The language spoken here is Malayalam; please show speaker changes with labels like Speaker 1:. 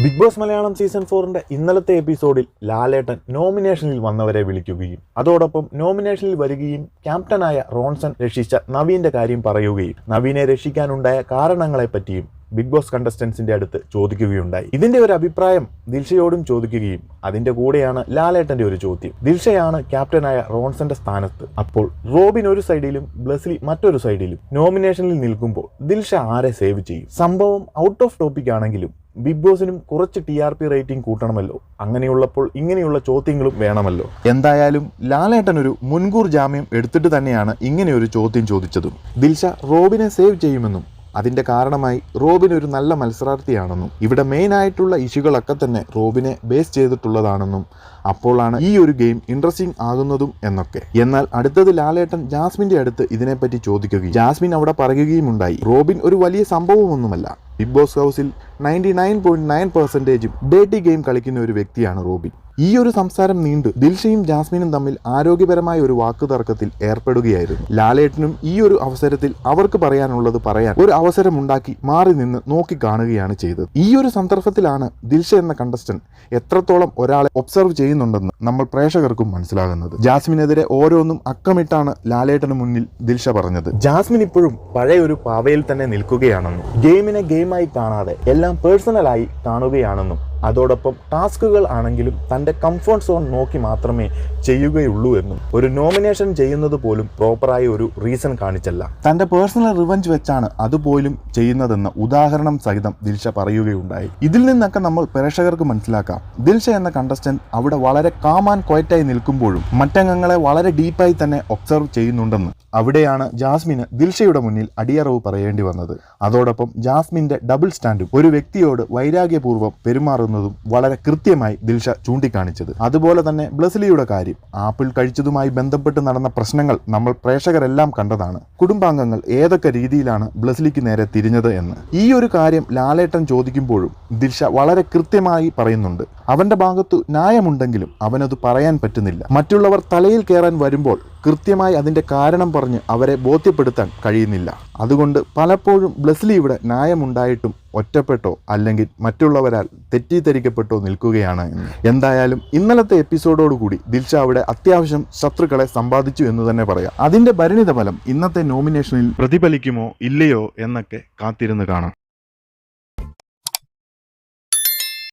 Speaker 1: ബിഗ് ബോസ് മലയാളം സീസൺ 4ന്റെ ഇന്നലത്തെ എപ്പിസോഡിൽ ലാലേട്ടൻ നോമിനേഷനിൽ വന്നവരെ വിളിക്കുകയും അതോടൊപ്പം നോമിനേഷനിൽ വരികയും ക്യാപ്റ്റനായ റോൺസൺ രക്ഷിച്ച നവീന്റെ കാര്യം പറയുകയും നവീനെ രക്ഷിക്കാനുണ്ടായ കാരണങ്ങളെപ്പറ്റിയും ബിഗ് ബോസ് കണ്ടസ്റ്റൻസിന്റെ അടുത്ത് ചോദിക്കുകയുണ്ടായി. ഇതിന്റെ ഒരു അഭിപ്രായം ദിൽഷയോടും ചോദിക്കുകയും അതിന്റെ കൂടെയാണ് ലാലേട്ടന്റെ ഒരു ചോദ്യം. ദിൽഷയാണ് ക്യാപ്റ്റനായ റോൺസന്റെ സ്ഥാനത്ത്. അപ്പോൾ റോബിൻ ഒരു സൈഡിലും ബ്ലസ്ലി മറ്റൊരു സൈഡിലും നോമിനേഷനിൽ നിൽക്കുമ്പോൾ ദിൽഷ ആരെ സേവ് ചെയ്യും? സംഭവം ഔട്ട് ഓഫ് ടോപ്പിക് ആണെങ്കിലും ബിഗ് ബോസിനും കുറച്ച് TRP റേറ്റിംഗ് കൂട്ടണമല്ലോ. അങ്ങനെയുള്ളപ്പോൾ ഇങ്ങനെയുള്ള ചോദ്യങ്ങളും വേണമല്ലോ. എന്തായാലും ലാലേട്ടൻ ഒരു മുൻകൂർ ജാമ്യം എടുത്തിട്ട് തന്നെയാണ് ഇങ്ങനെ ഒരു ചോദ്യം ചോദിച്ചതും. ദിൽഷ റോബിനെ സേവ് ചെയ്യുമെന്നും അതിന്റെ കാരണമായി റോബിൻ ഒരു നല്ല മത്സരാർത്ഥിയാണെന്നും ഇവിടെ മെയിൻ ആയിട്ടുള്ള ഇഷ്യൂകളൊക്കെ തന്നെ റോബിനെ ബേസ് ചെയ്തിട്ടുള്ളതാണെന്നും അപ്പോഴാണ് ഈ ഒരു ഗെയിം ഇൻട്രസ്റ്റിംഗ് ആകുന്നതും എന്നൊക്കെ. എന്നാൽ അടുത്തത് ലാലേട്ടൻ ജാസ്മിന്റെ അടുത്ത് ഇതിനെപ്പറ്റി ചോദിക്കുകയും ജാസ്മിൻ അവിടെ പറയുകയും റോബിൻ ഒരു വലിയ സംഭവമൊന്നുമല്ല. ബിഗ് ബോസ് ഹൗസിൽ 99.9% ഡേറ്റി ഗെയിം കളിക്കുന്ന ഒരു വ്യക്തിയാണ് റോബിൻ. ഈ ഒരു സംസാരം നീണ്ടു ദിൽഷയും ജാസ്മിനും തമ്മിൽ ആരോഗ്യപരമായ ഒരു വാക്കുതർക്കത്തിൽ ഏർപ്പെടുകയായിരുന്നു. ലാലേട്ടനും ഈ ഒരു അവസരത്തിൽ അവർക്ക് പറയാനുള്ളത് പറയാൻ ഒരു അവസരമുണ്ടാക്കി മാറി നിന്ന് നോക്കി കാണുകയാണ് ചെയ്തത്. ഈ ഒരു സന്ദർഭത്തിലാണ് ദിൽഷ എന്ന കണ്ടസ്റ്റന്റ് എത്രത്തോളം ഒരാളെ ഒബ്സർവ് ചെയ്യുന്നുണ്ടെന്ന് നമ്മൾ പ്രേക്ഷകർക്കും മനസ്സിലാകുന്നത്. ജാസ്മിനെതിരെ ഓരോന്നും അക്കമിട്ടാണ് ലാലേട്ടന് മുന്നിൽ ദിൽഷ പറഞ്ഞത്. ജാസ്മിൻ ഇപ്പോഴും പഴയ ഒരു പാവയിൽ തന്നെ നിൽക്കുകയാണെന്നും ഗെയിമിനെ ഗെയിമായി കാണാതെ എല്ലാം പേഴ്സണലായി കാണുകയാണെന്നും അതോടൊപ്പം ടാസ്കുകൾ ആണെങ്കിലും തൻ്റെ കംഫർട്ട് സോൺ നോക്കി മാത്രമേ ചെയ്യുകയുള്ളൂ എന്നും ഒരു നോമിനേഷൻ ചെയ്യുന്നത് പോലും പ്രോപ്പറായി ഒരു റീസൺ കാണിച്ചല്ല, തൻ്റെ പേഴ്സണൽ റിവഞ്ച് വെച്ചാണ് അതുപോലും ചെയ്യുന്നതെന്ന് ഉദാഹരണം സഹിതം ദിൽഷ പറയുകയുണ്ടായി. ഇതിൽ നിന്നൊക്കെ നമ്മൾ പ്രേക്ഷകർക്ക് മനസ്സിലാക്കാം ദിൽഷ എന്ന കണ്ടസ്റ്റന്റ് അവിടെ വളരെ കാം ആൻഡ് ക്വയറ്റായി നിൽക്കുമ്പോഴും മറ്റംഗങ്ങളെ വളരെ ഡീപ്പായി തന്നെ ഒബ്സർവ് ചെയ്യുന്നുണ്ടെന്ന്. അവിടെയാണ് ജാസ്മിന് ദിൽഷയുടെ മുന്നിൽ അടിയറവ് പറയേണ്ടി വന്നത്. അതോടൊപ്പം ജാസ്മിന്റെ ഡബിൾ സ്റ്റാൻഡും ഒരു വ്യക്തിയോട് വൈരാഗ്യപൂർവ്വം പെരുമാറുന്നതും വളരെ കൃത്യമായി ദിൽഷ ചൂണ്ടിക്കാണിച്ചത്. അതുപോലെ തന്നെ ബ്ലസ്ലിയുടെ കാര്യം ആപ്പിൾ കഴിച്ചതുമായി ബന്ധപ്പെട്ട് നടന്ന പ്രശ്നങ്ങൾ നമ്മൾ പ്രേക്ഷകരെല്ലാം കണ്ടതാണ്. കുടുംബാംഗങ്ങൾ ഏതൊക്കെ രീതിയിലാണ് ബ്ലസ്ലിക്ക് നേരെ തിരിഞ്ഞത് എന്ന് ഈ ഒരു കാര്യം ലാലേട്ടൻ ചോദിക്കുമ്പോഴും ദിൽഷ വളരെ കൃത്യമായി പറയുന്നുണ്ട്. അവന്റെ ഭാഗത്തു ന്യായമുണ്ടെങ്കിലും അവനത് പറയാൻ പറ്റുന്നില്ല. മറ്റുള്ളവർ തലയിൽ കയറാൻ വരുമ്പോൾ കൃത്യമായി അതിന്റെ കാരണം പറഞ്ഞ് അവരെ ബോധ്യപ്പെടുത്താൻ കഴിയുന്നില്ല. അതുകൊണ്ട് പലപ്പോഴും ബ്ലസ്ലി ഇവിടെ ന്യായമുണ്ടായിട്ടും ഒറ്റപ്പെട്ടോ അല്ലെങ്കിൽ മറ്റുള്ളവരാൽ തെറ്റിദ്ധരിക്കപ്പെട്ടോ നിൽക്കുകയാണ് എന്ന്. എന്തായാലും ഇന്നലത്തെ എപ്പിസോഡോടുകൂടി ദിൽഷ അവിടെ അത്യാവശ്യം ശത്രുക്കളെ സമ്പാദിച്ചു എന്ന് തന്നെ പറയാം. അതിന്റെ പരിണിത ഫലം ഇന്നത്തെ നോമിനേഷനിൽ പ്രതിഫലിക്കുമോ ഇല്ലയോ എന്നൊക്കെ കാത്തിരുന്ന് കാണാം.